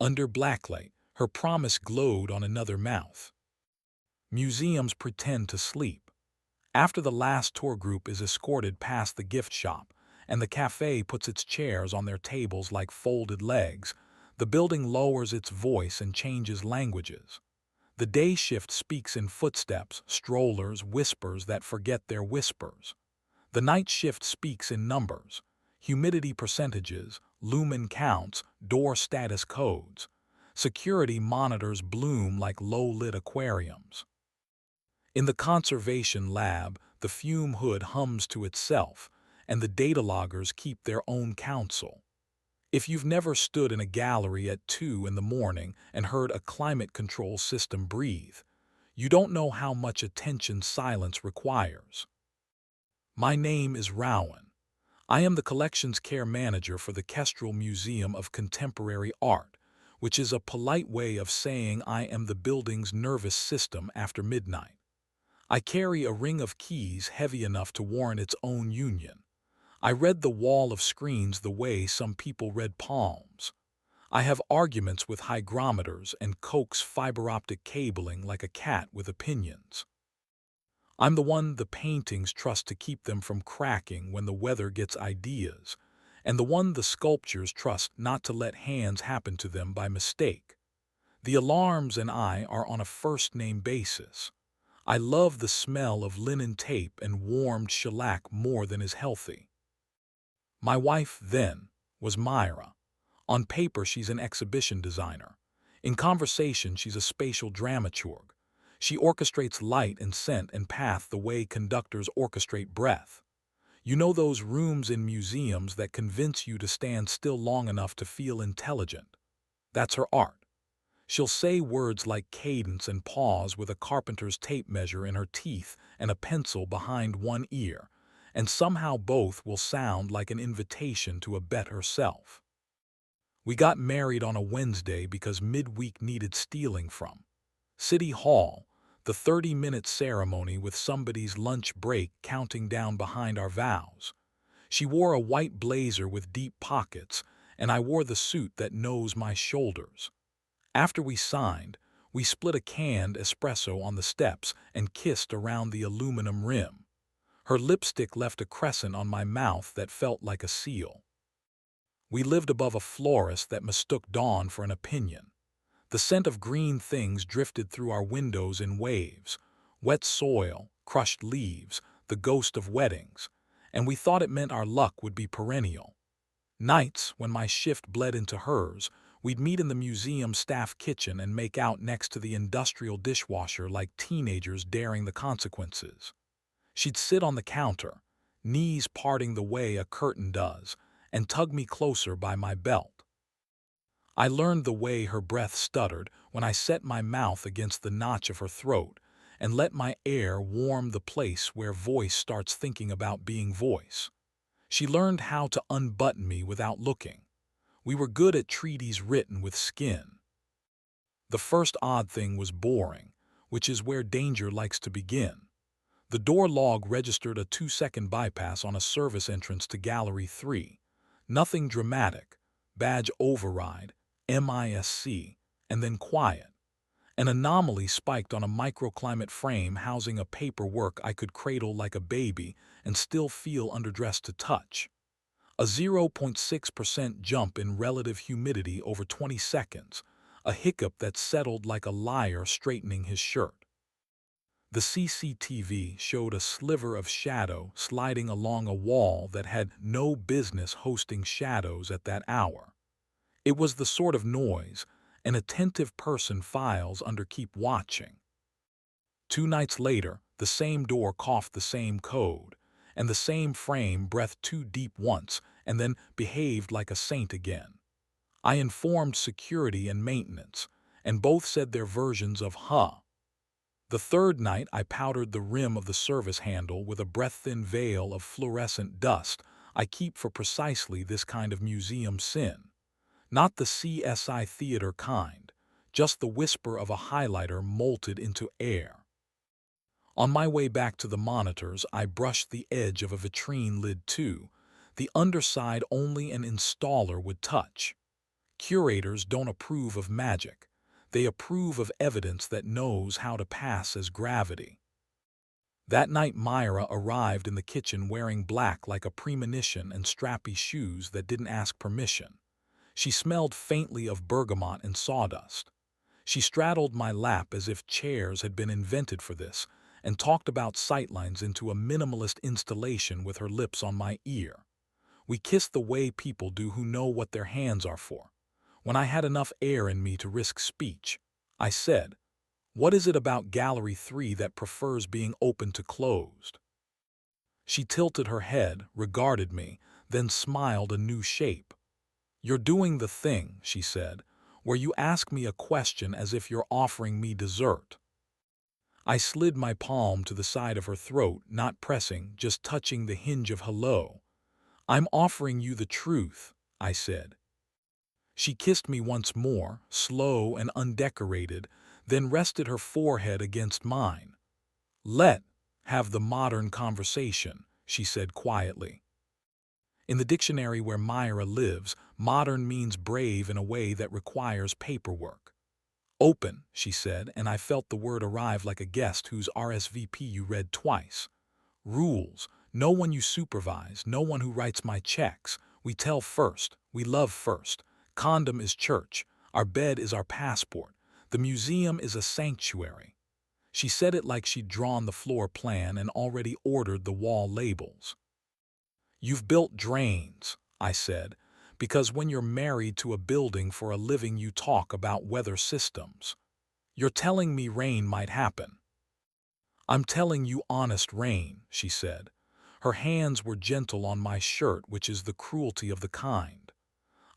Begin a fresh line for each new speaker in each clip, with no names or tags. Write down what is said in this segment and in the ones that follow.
Under blacklight, her promise glowed on another mouth. Museums pretend to sleep. After the last tour group is escorted past the gift shop, and the cafe puts its chairs on their tables like folded legs, the building lowers its voice and changes languages. The day shift speaks in footsteps, strollers, whispers that forget their whispers. The night shift speaks in numbers, humidity percentages, lumen counts, door status codes. Security monitors bloom like low-lit aquariums. In the conservation lab, the fume hood hums to itself, and the data loggers keep their own counsel. If you've never stood in a gallery at 2 in the morning and heard a climate control system breathe, you don't know how much attention silence requires. My name is Rowan. I am the collections care manager for the Kestrel Museum of Contemporary Art, which is a polite way of saying I am the building's nervous system after midnight. I carry a ring of keys heavy enough to warrant its own union. I read the wall of screens the way some people read palms. I have arguments with hygrometers and coax fiber optic cabling like a cat with opinions. I'm the one the paintings trust to keep them from cracking when the weather gets ideas, and the one the sculptures trust not to let hands happen to them by mistake. The alarms and I are on a first-name basis. I love the smell of linen tape and warmed shellac more than is healthy. My wife, then, was Myra. On paper, she's an exhibition designer. In conversation, she's a spatial dramaturg. She orchestrates light and scent and path the way conductors orchestrate breath. You know those rooms in museums that convince you to stand still long enough to feel intelligent? That's her art. She'll say words like cadence and pause with a carpenter's tape measure in her teeth and a pencil behind one ear, and somehow both will sound like an invitation to abet herself. We got married on a Wednesday because midweek needed stealing from. City Hall, the 30-minute ceremony with somebody's lunch break counting down behind our vows. She wore a white blazer with deep pockets, and I wore the suit that knows my shoulders. After we signed, we split a canned espresso on the steps and kissed around the aluminum rim. Her lipstick left a crescent on my mouth that felt like a seal. We lived above a florist that mistook dawn for an opinion. The scent of green things drifted through our windows in waves, wet soil, crushed leaves, the ghost of weddings, and we thought it meant our luck would be perennial. Nights, when my shift bled into hers, we'd meet in the museum staff kitchen and make out next to the industrial dishwasher like teenagers daring the consequences. She'd sit on the counter, knees parting the way a curtain does, and tug me closer by my belt. I learned the way her breath stuttered when I set my mouth against the notch of her throat and let my air warm the place where voice starts thinking about being voice. She learned how to unbutton me without looking. We were good at treaties written with skin. The first odd thing was boring, which is where danger likes to begin. The door log registered a 2-second bypass on a service entrance to Gallery 3. Nothing dramatic. Badge override, MISC, and then quiet. An anomaly spiked on a microclimate frame housing a paperwork I could cradle like a baby and still feel underdressed to touch. A 0.6% jump in relative humidity over 20 seconds, a hiccup that settled like a liar straightening his shirt. The CCTV showed a sliver of shadow sliding along a wall that had no business hosting shadows at that hour. It was the sort of noise an attentive person files under keep watching. 2 nights later, the same door coughed the same code, and the same frame breathed too deep once and then behaved like a saint again. I informed security and maintenance, and both said their versions of huh. The third night I powdered the rim of the service handle with a breath-thin veil of fluorescent dust I keep for precisely this kind of museum sin. Not the CSI theater kind, just the whisper of a highlighter molted into air. On my way back to the monitors, I brushed the edge of a vitrine lid too, the underside only an installer would touch. Curators don't approve of magic. They approve of evidence that knows how to pass as gravity. That night Myra arrived in the kitchen wearing black like a premonition and strappy shoes that didn't ask permission. She smelled faintly of bergamot and sawdust. She straddled my lap as if chairs had been invented for this, and talked about sightlines into a minimalist installation with her lips on my ear. We kissed the way people do who know what their hands are for. When I had enough air in me to risk speech, I said, "What is it about Gallery 3 that prefers being open to closed?" She tilted her head, regarded me, then smiled a new shape. "You're doing the thing," she said, "where you ask me a question as if you're offering me dessert." I slid my palm to the side of her throat, not pressing, just touching the hinge of hello. "I'm offering you the truth," I said. She kissed me once more, slow and undecorated, then rested her forehead against mine. "Let have the modern conversation," she said quietly. In the dictionary where Myra lives, modern means brave in a way that requires paperwork. "Open," she said, and I felt the word arrive like a guest whose RSVP you read twice. "Rules. No one you supervise, no one who writes my checks. We tell first. We love first. Condom is church. Our bed is our passport. The museum is a sanctuary." She said it like she'd drawn the floor plan and already ordered the wall labels. "You've built drains," I said, "because when you're married to a building for a living you talk about weather systems. You're telling me rain might happen." "I'm telling you honest rain," she said. Her hands were gentle on my shirt, which is the cruelty of the kind.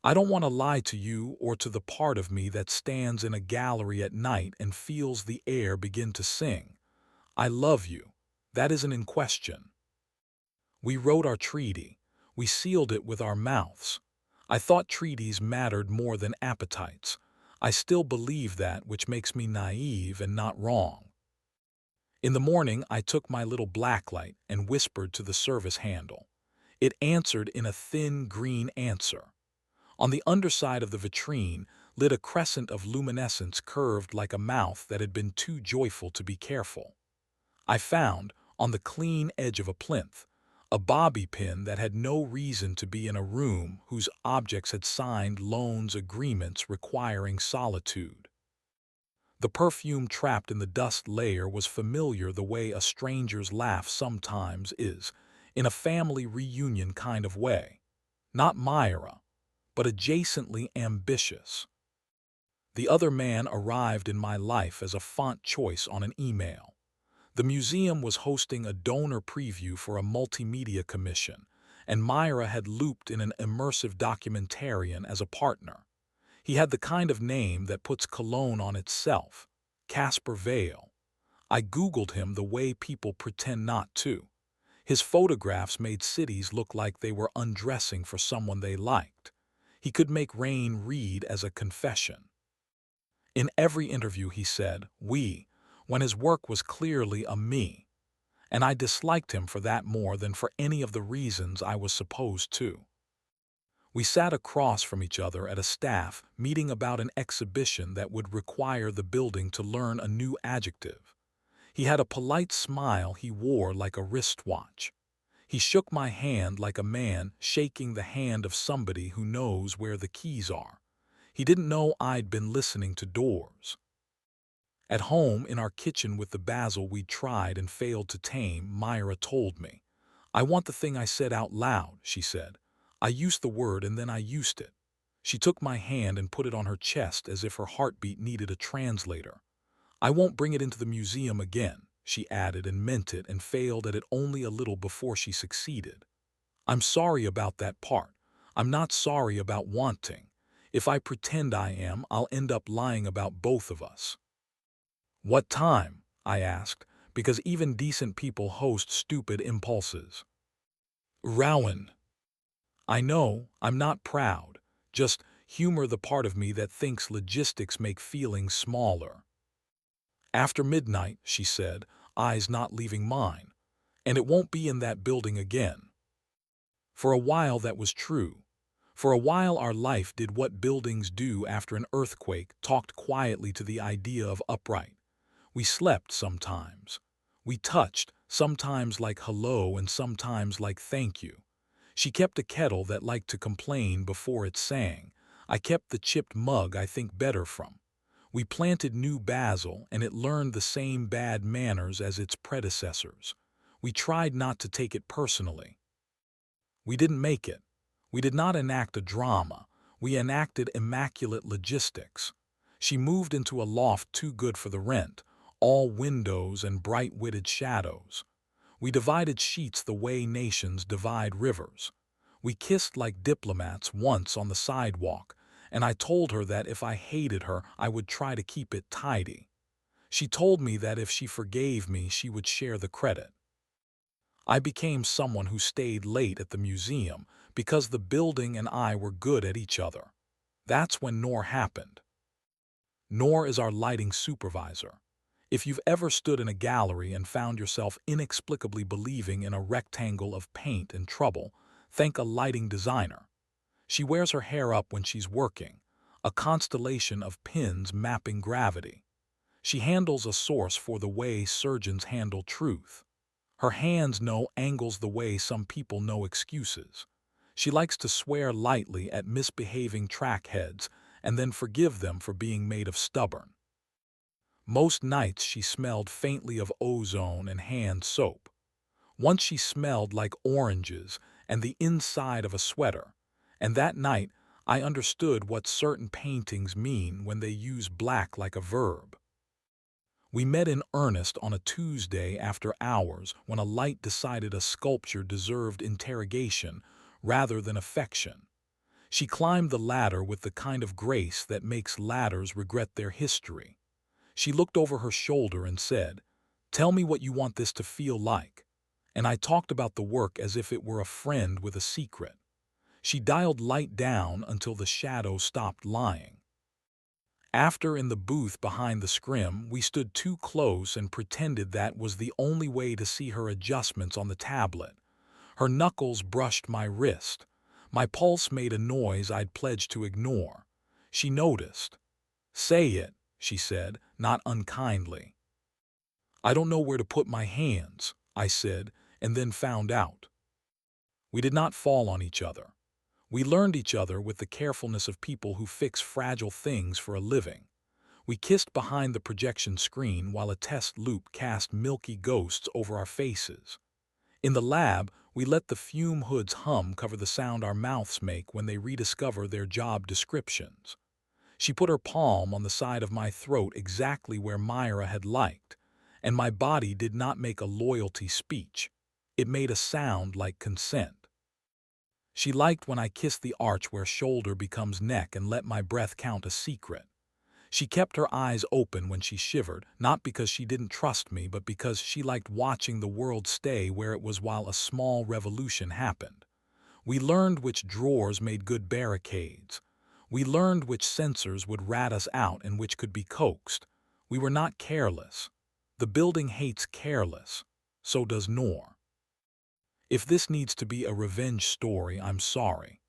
"I don't want to lie to you or to the part of me that stands in a gallery at night and feels the air begin to sing. I love you. That isn't in question. We wrote our treaty. We sealed it with our mouths. I thought treaties mattered more than appetites. I still believe that, which makes me naive and not wrong." In the morning, I took my little blacklight and whispered to the service handle. It answered in a thin green answer. On the underside of the vitrine lit a crescent of luminescence curved like a mouth that had been too joyful to be careful. I found, on the clean edge of a plinth, a bobby pin that had no reason to be in a room whose objects had signed loans agreements requiring solitude. The perfume trapped in the dust layer was familiar the way a stranger's laugh sometimes is, in a family reunion kind of way. Not Myra, but adjacently ambitious. The other man arrived in my life as a font choice on an email. The museum was hosting a donor preview for a multimedia commission, and Myra had looped in an immersive documentarian as a partner. He had the kind of name that puts cologne on itself, Casper Vale. I Googled him the way people pretend not to. His photographs made cities look like they were undressing for someone they liked. He could make rain read as a confession. In every interview he said, "we," when his work was clearly a me, and I disliked him for that more than for any of the reasons I was supposed to. We sat across from each other at a staff meeting about an exhibition that would require the building to learn a new adjective. He had a polite smile he wore like a wristwatch. He shook my hand like a man shaking the hand of somebody who knows where the keys are. He didn't know I'd been listening to doors. At home, in our kitchen with the basil we'd tried and failed to tame, Myra told me. "I want the thing I said out loud," she said. "I used the word and then I used it." She took my hand and put it on her chest as if her heartbeat needed a translator. "I won't bring it into the museum again," she added, and meant it, and failed at it only a little before she succeeded. "I'm sorry about that part. I'm not sorry about wanting. If I pretend I am, I'll end up lying about both of us." "What time?" I asked, because even decent people host stupid impulses. "Rowan." "I know, I'm not proud. Just humor the part of me that thinks logistics make feelings smaller." "After midnight," she said, eyes not leaving mine. "And it won't be in that building again." For a while that was true. For a while our life did what buildings do after an earthquake, talked quietly to the idea of upright. We slept sometimes. We touched, sometimes like hello and sometimes like thank you. She kept a kettle that liked to complain before it sang. I kept the chipped mug I think better from. We planted new basil and it learned the same bad manners as its predecessors. We tried not to take it personally. We didn't make it. We did not enact a drama. We enacted immaculate logistics. She moved into a loft too good for the rent, all windows and bright-witted shadows. We divided sheets the way nations divide rivers. We kissed like diplomats once on the sidewalk, and I told her that if I hated her, I would try to keep it tidy. She told me that if she forgave me, she would share the credit. I became someone who stayed late at the museum because the building and I were good at each other. That's when Noor happened. Noor is our lighting supervisor. If you've ever stood in a gallery and found yourself inexplicably believing in a rectangle of paint and trouble, thank a lighting designer. She wears her hair up when she's working, a constellation of pins mapping gravity. She handles a source for the way surgeons handle truth. Her hands know angles the way some people know excuses. She likes to swear lightly at misbehaving trackheads and then forgive them for being made of stubborn. Most nights she smelled faintly of ozone and hand soap. Once she smelled like oranges and the inside of a sweater, and that night I understood what certain paintings mean when they use black like a verb. We met in earnest on a Tuesday after hours when a light decided a sculpture deserved interrogation rather than affection. She climbed the ladder with the kind of grace that makes ladders regret their history. She looked over her shoulder and said, "Tell me what you want this to feel like." And I talked about the work as if it were a friend with a secret. She dialed light down until the shadow stopped lying. After, in the booth behind the scrim, we stood too close and pretended that was the only way to see her adjustments on the tablet. Her knuckles brushed my wrist. My pulse made a noise I'd pledged to ignore. She noticed. "Say it," she said, not unkindly. "I don't know where to put my hands," I said, and then found out. We did not fall on each other. We learned each other with the carefulness of people who fix fragile things for a living. We kissed behind the projection screen while a test loop cast milky ghosts over our faces. In the lab, we let the fume hoods hum cover the sound our mouths make when they rediscover their job descriptions. She put her palm on the side of my throat exactly where Myra had liked, and my body did not make a loyalty speech. It made a sound like consent. She liked when I kissed the arch where shoulder becomes neck and let my breath count a secret. She kept her eyes open when she shivered, not because she didn't trust me, but because she liked watching the world stay where it was while a small revolution happened. We learned which drawers made good barricades. We learned which sensors would rat us out and which could be coaxed. We were not careless. The building hates careless. So does Noor. If this needs to be a revenge story, I'm sorry.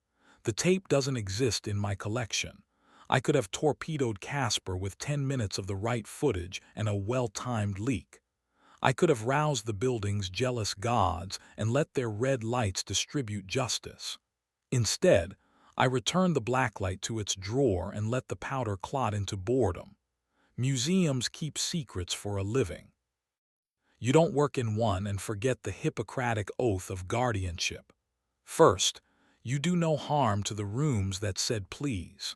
The tape doesn't exist in my collection. I could have torpedoed Casper with 10 minutes of the right footage and a well-timed leak. I could have roused the building's jealous gods and let their red lights distribute justice. Instead, I returned the blacklight to its drawer and let the powder clot into boredom. Museums keep secrets for a living. You don't work in one and forget the Hippocratic oath of guardianship. First, you do no harm to the rooms that said please.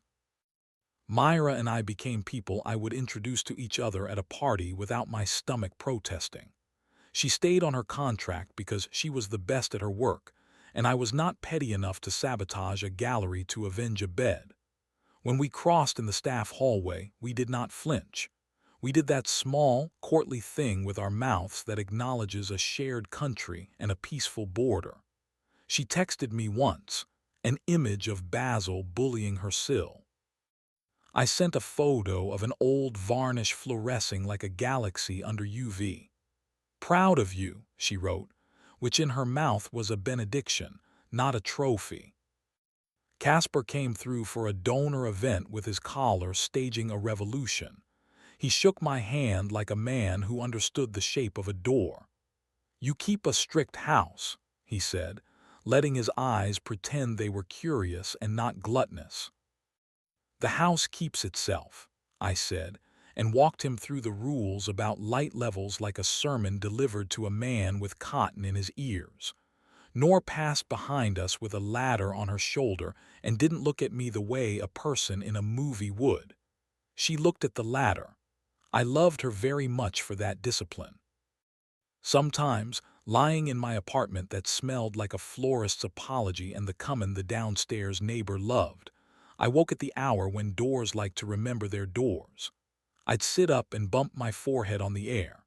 Myra and I became people I would introduce to each other at a party without my stomach protesting. She stayed on her contract because she was the best at her work, and I was not petty enough to sabotage a gallery to avenge a bed. When we crossed in the staff hallway, we did not flinch. We did that small, courtly thing with our mouths that acknowledges a shared country and a peaceful border. She texted me once, an image of Basil bullying her sill. I sent a photo of an old varnish fluorescing like a galaxy under UV. "Proud of you," she wrote, which in her mouth was a benediction, not a trophy. Casper came through for a donor event with his collar staging a revolution. He shook my hand like a man who understood the shape of a door. "You keep a strict house," he said, letting his eyes pretend they were curious and not gluttonous. "The house keeps itself," I said, and walked him through the rules about light levels like a sermon delivered to a man with cotton in his ears. Nor passed behind us with a ladder on her shoulder and didn't look at me the way a person in a movie would. She looked at the ladder. I loved her very much for that discipline. Sometimes, lying in my apartment that smelled like a florist's apology and the cumin the downstairs neighbor loved, I woke at the hour when doors like to remember their doors. I'd sit up and bump my forehead on the air.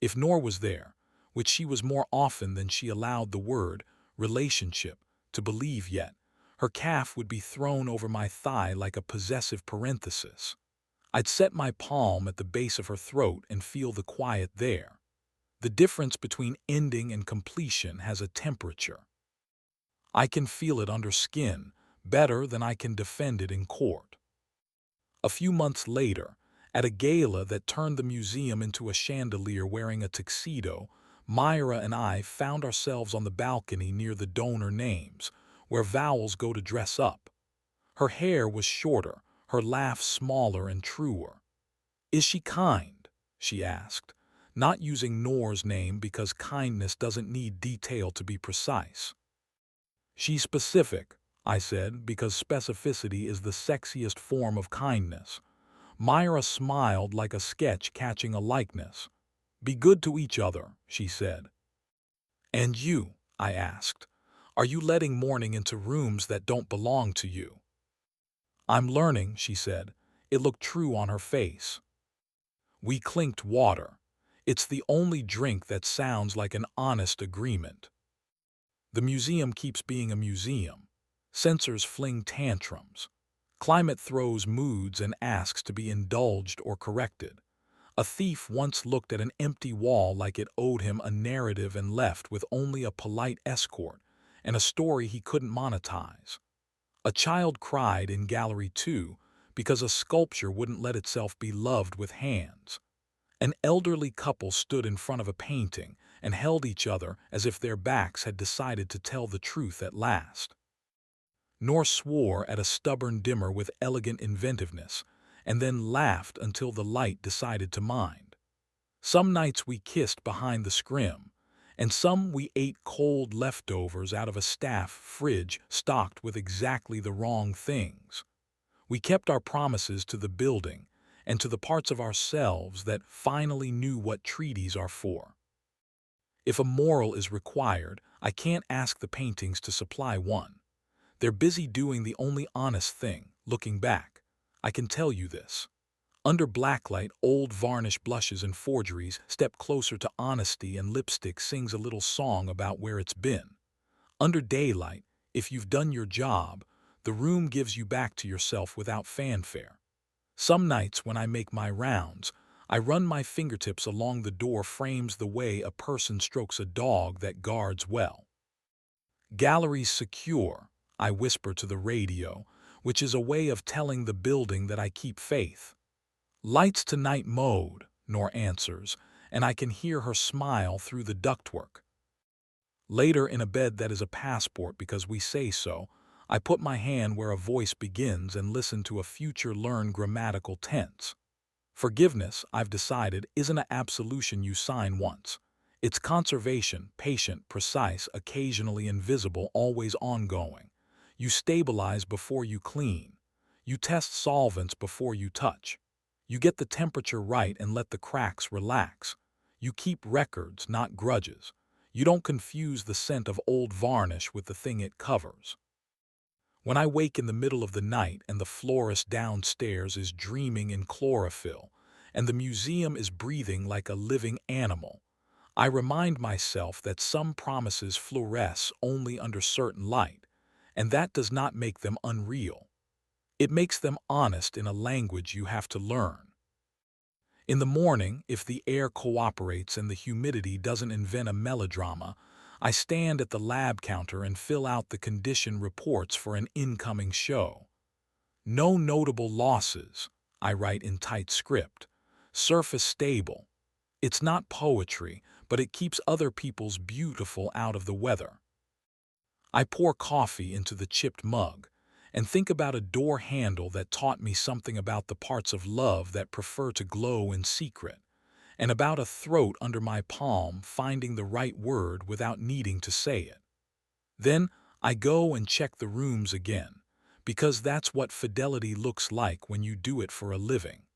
If Nor was there, which she was more often than she allowed the word relationship to believe yet, her calf would be thrown over my thigh like a possessive parenthesis. I'd set my palm at the base of her throat and feel the quiet there. The difference between ending and completion has a temperature. I can feel it under skin better than I can defend it in court. A few months later, at a gala that turned the museum into a chandelier wearing a tuxedo, Myra and I found ourselves on the balcony near the donor names, where vowels go to dress up. Her hair was shorter, her laugh smaller and truer. "Is she kind?" she asked, not using Nor's name because kindness doesn't need detail to be precise. "She's specific," I said, because specificity is the sexiest form of kindness. Myra smiled like a sketch catching a likeness. "Be good to each other," she said. "And you," I asked, "are you letting mourning into rooms that don't belong to you?" "I'm learning," she said. It looked true on her face. We clinked water. It's the only drink that sounds like an honest agreement. The museum keeps being a museum. Censors fling tantrums. Climate throws moods and asks to be indulged or corrected. A thief once looked at an empty wall like it owed him a narrative and left with only a polite escort and a story he couldn't monetize. A child cried in Gallery 2 because a sculpture wouldn't let itself be loved with hands. An elderly couple stood in front of a painting and held each other as if their backs had decided to tell the truth at last. Nor swore at a stubborn dimmer with elegant inventiveness, and then laughed until the light decided to mind. Some nights we kissed behind the scrim, and some we ate cold leftovers out of a staff fridge stocked with exactly the wrong things. We kept our promises to the building and to the parts of ourselves that finally knew what treaties are for. If a moral is required, I can't ask the paintings to supply one. They're busy doing the only honest thing, looking back. I can tell you this. Under blacklight, old varnish blushes and forgeries step closer to honesty, and lipstick sings a little song about where it's been. Under daylight, if you've done your job, the room gives you back to yourself without fanfare. Some nights when I make my rounds, I run my fingertips along the door frames the way a person strokes a dog that guards well. "Galleries secure," I whisper to the radio, which is a way of telling the building that I keep faith. "Lights to night mode," Nor answers, and I can hear her smile through the ductwork. Later, in a bed that is a passport because we say so, I put my hand where a voice begins and listen to a future learn grammatical tense. Forgiveness, I've decided, isn't an absolution you sign once. It's conservation, patient, precise, occasionally invisible, always ongoing. You stabilize before you clean. You test solvents before you touch. You get the temperature right and let the cracks relax. You keep records, not grudges. You don't confuse the scent of old varnish with the thing it covers. When I wake in the middle of the night and the florist downstairs is dreaming in chlorophyll and the museum is breathing like a living animal, I remind myself that some promises fluoresce only under certain light, and that does not make them unreal. It makes them honest in a language you have to learn. In the morning, if the air cooperates and the humidity doesn't invent a melodrama, I stand at the lab counter and fill out the condition reports for an incoming show. No notable losses, I write in tight script. Surface stable. It's not poetry, but it keeps other people's beautiful out of the weather. I pour coffee into the chipped mug and think about a door handle that taught me something about the parts of love that prefer to glow in secret, and about a throat under my palm finding the right word without needing to say it. Then I go and check the rooms again, because that's what fidelity looks like when you do it for a living.